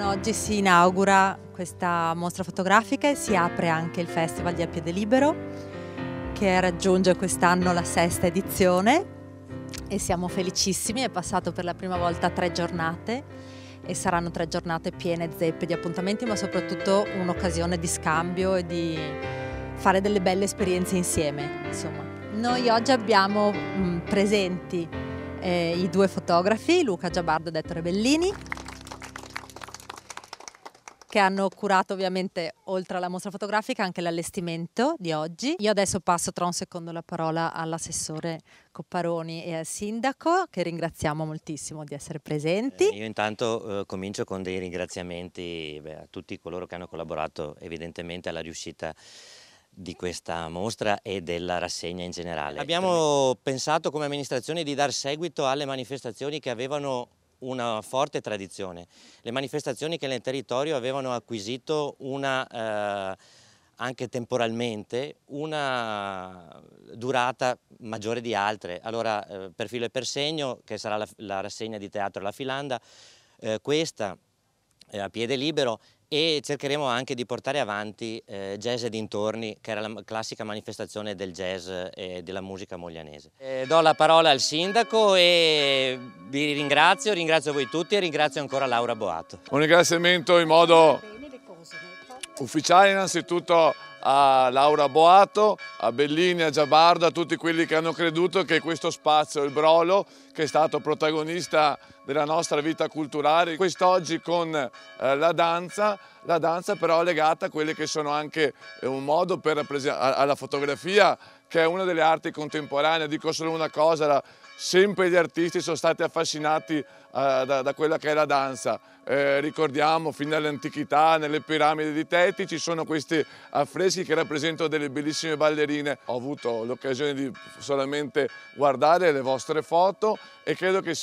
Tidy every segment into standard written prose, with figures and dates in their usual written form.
Oggi si inaugura questa mostra fotografica e si apre anche il Festival di A Piede Libero, che raggiunge quest'anno la 6ª edizione e siamo felicissimi. È passato per la prima volta 3 giornate e saranno 3 giornate piene zeppe di appuntamenti, ma soprattutto un'occasione di scambio e di fare delle belle esperienze insieme. Insomma, noi oggi abbiamo presenti i 2 fotografi, Luca Giabardo e Ettore Bellini, che hanno curato ovviamente, oltre alla mostra fotografica, anche l'allestimento di oggi. Io adesso passo tra un secondo la parola all'assessore Copparoni e al sindaco, che ringraziamo moltissimo di essere presenti. Io intanto comincio con dei ringraziamenti a tutti coloro che hanno collaborato evidentemente alla riuscita di questa mostra e della rassegna in generale. Abbiamo pensato come amministrazione di dar seguito alle manifestazioni che avevano una forte tradizione, le manifestazioni che nel territorio avevano acquisito anche temporalmente una durata maggiore di altre. Allora per filo e per segno, che sarà la rassegna di teatro alla Filanda, questa a Piede Libero, e cercheremo anche di portare avanti Jazz e dintorni, che era la classica manifestazione del jazz e della musica moglianese. Do la parola al sindaco e vi ringrazio voi tutti e ringrazio ancora Laura Boato. Un ringraziamento in modo ufficiale innanzitutto a Laura Boato, a Bellini, a Giabardo, a tutti quelli che hanno creduto che questo spazio, il Brolo, che è stato protagonista della nostra vita culturale, quest'oggi con la danza però legata a quelle che sono anche un modo per alla fotografia, che è una delle arti contemporanee. Dico solo una cosa, sempre gli artisti sono stati affascinati da quella che è la danza. Ricordiamo fin dall'antichità, nelle piramidi di Teti ci sono questi affreschi che rappresentano delle bellissime ballerine. Ho avuto l'occasione di solamente guardare le vostre foto e credo che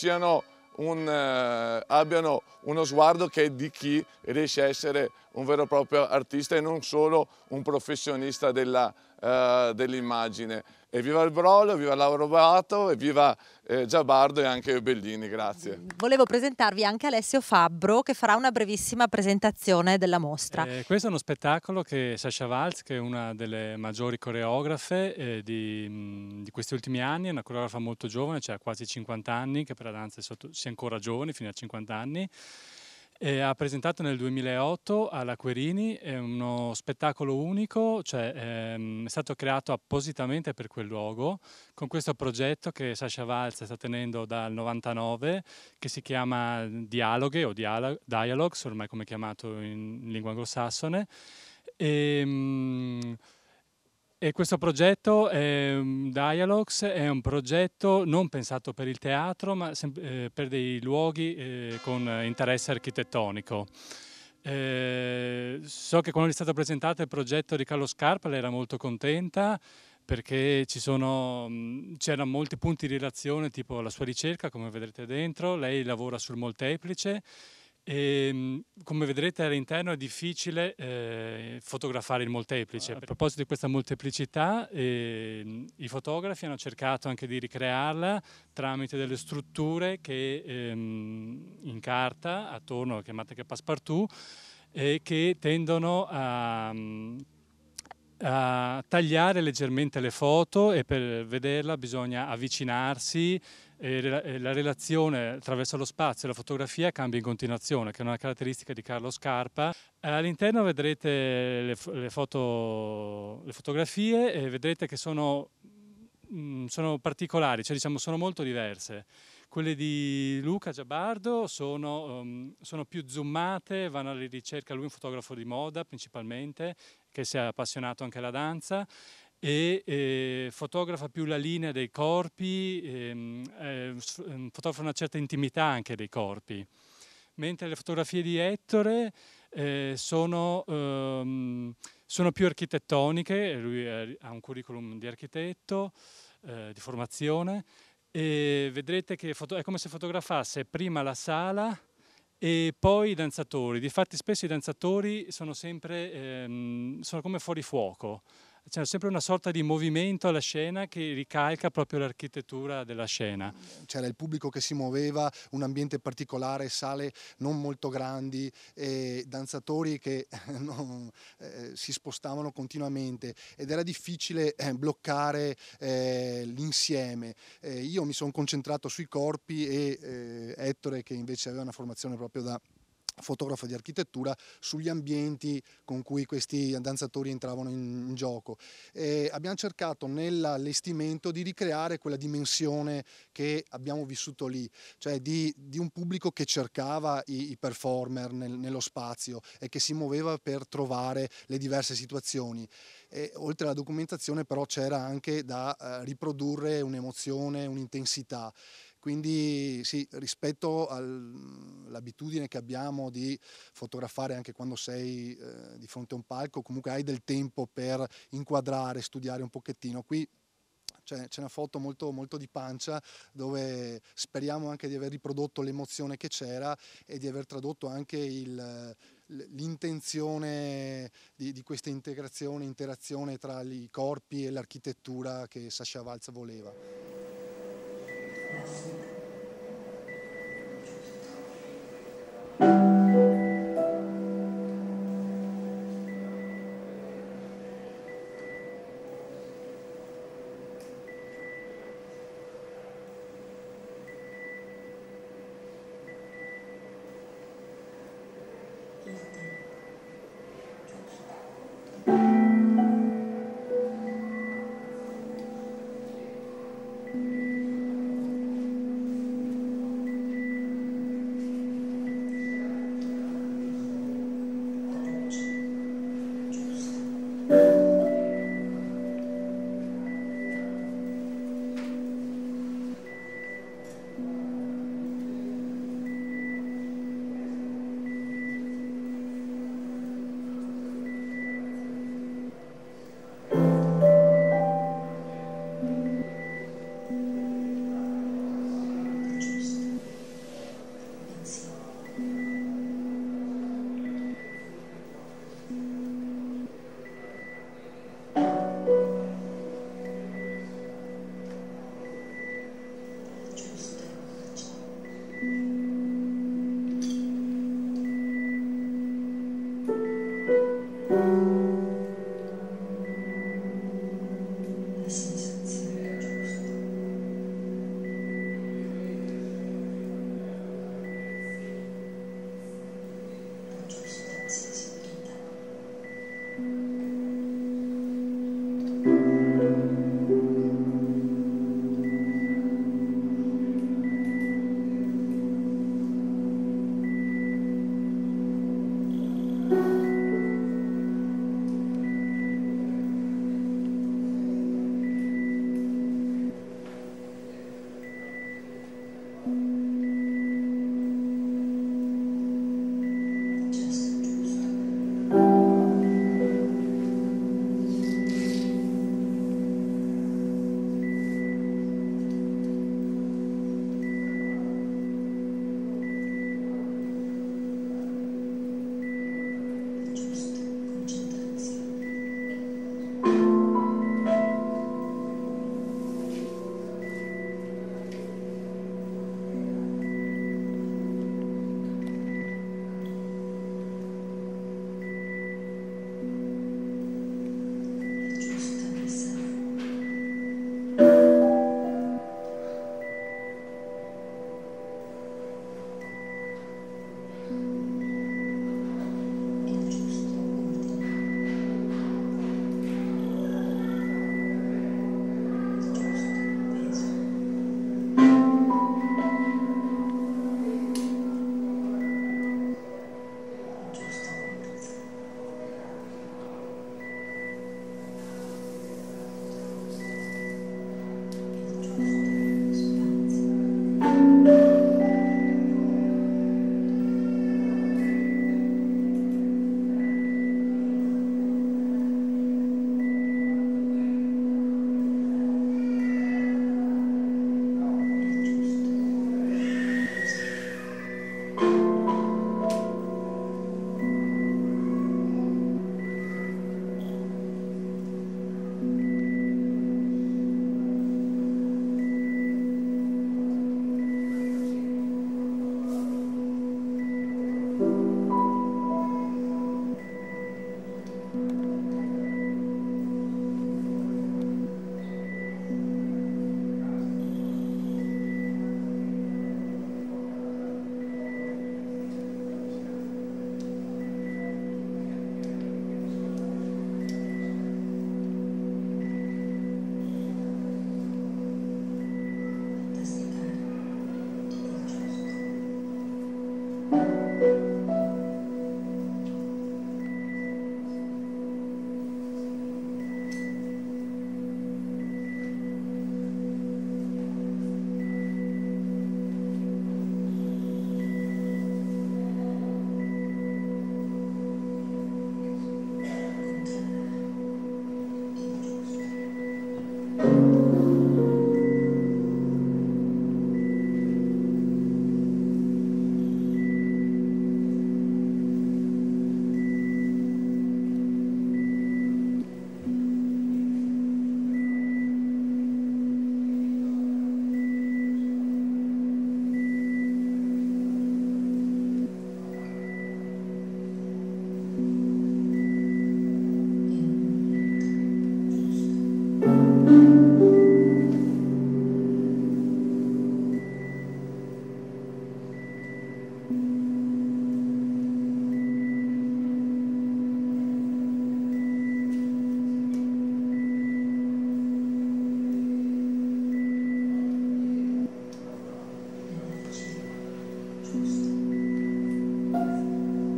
abbiano uno sguardo che è di chi riesce a essere un vero e proprio artista e non solo un professionista dell'immagine. Evviva il Brolo, evviva Laura Boato, evviva Giabardo e anche Bellini, grazie. Volevo presentarvi anche Alessio Fabbro, che farà una brevissima presentazione della mostra. Questo è uno spettacolo che Sasha Waltz, che è una delle maggiori coreografe di questi ultimi anni, è una coreografa molto giovane, cioè quasi 50 anni, che per la danza sia ancora giovane, fino a 50 anni. Ha presentato nel 2008 alla Querini, è uno spettacolo unico, cioè è stato creato appositamente per quel luogo, con questo progetto che Sasha Waltz sta tenendo dal 99, che si chiama Dialoghe o Dialogues, ormai come è chiamato in lingua anglosassone. E questo progetto, Dialogues, è un progetto non pensato per il teatro, ma per dei luoghi con interesse architettonico. So che quando è stato presentato il progetto di Carlo Scarpa lei era molto contenta, perché c'erano molti punti di relazione, tipo la sua ricerca, come vedrete dentro. Lei lavora sul molteplice. E, come vedrete all'interno è difficile fotografare il molteplice. A proposito di questa molteplicità, i fotografi hanno cercato anche di ricrearla tramite delle strutture che in carta, attorno, chiamate che passepartout, che tendono a tagliare leggermente le foto, e per vederla bisogna avvicinarsi. La relazione attraverso lo spazio e la fotografia cambia in continuazione, che è una caratteristica di Carlo Scarpa. All'interno vedrete le fotografie e vedrete che sono particolari, cioè diciamo sono molto diverse. Quelle di Luca Giabardo sono più zoomate, vanno alla ricerca, lui è un fotografo di moda principalmente, che si è appassionato anche alla danza, e fotografa più la linea dei corpi, fotografa una certa intimità anche dei corpi. Mentre le fotografie di Ettore sono più architettoniche, lui ha un curriculum di architetto, di formazione, e vedrete che è come se fotografasse prima la sala e poi i danzatori. Difatti spesso i danzatori sono sempre sono come fuori fuoco. c'è sempre una sorta di movimento alla scena che ricalca proprio l'architettura della scena. C'era il pubblico che si muoveva, un ambiente particolare, sale non molto grandi, danzatori che si spostavano continuamente ed era difficile bloccare l'insieme. Io mi sono concentrato sui corpi e Ettore, che invece aveva una formazione proprio da fotografo di architettura, sugli ambienti con cui questi danzatori entravano in gioco. Abbiamo cercato nell'allestimento di ricreare quella dimensione che abbiamo vissuto lì, cioè di un pubblico che cercava i performer nello spazio e che si muoveva per trovare le diverse situazioni. Oltre alla documentazione però c'era anche da riprodurre un'emozione, un'intensità. Quindi sì, rispetto all'abitudine che abbiamo di fotografare anche quando sei di fronte a un palco, comunque hai del tempo per inquadrare, studiare un pochettino. Qui c'è una foto molto, molto di pancia dove speriamo anche di aver riprodotto l'emozione che c'era e di aver tradotto anche l'intenzione di questa interazione tra i corpi e l'architettura che Sascha Waltz voleva.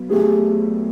Ciao.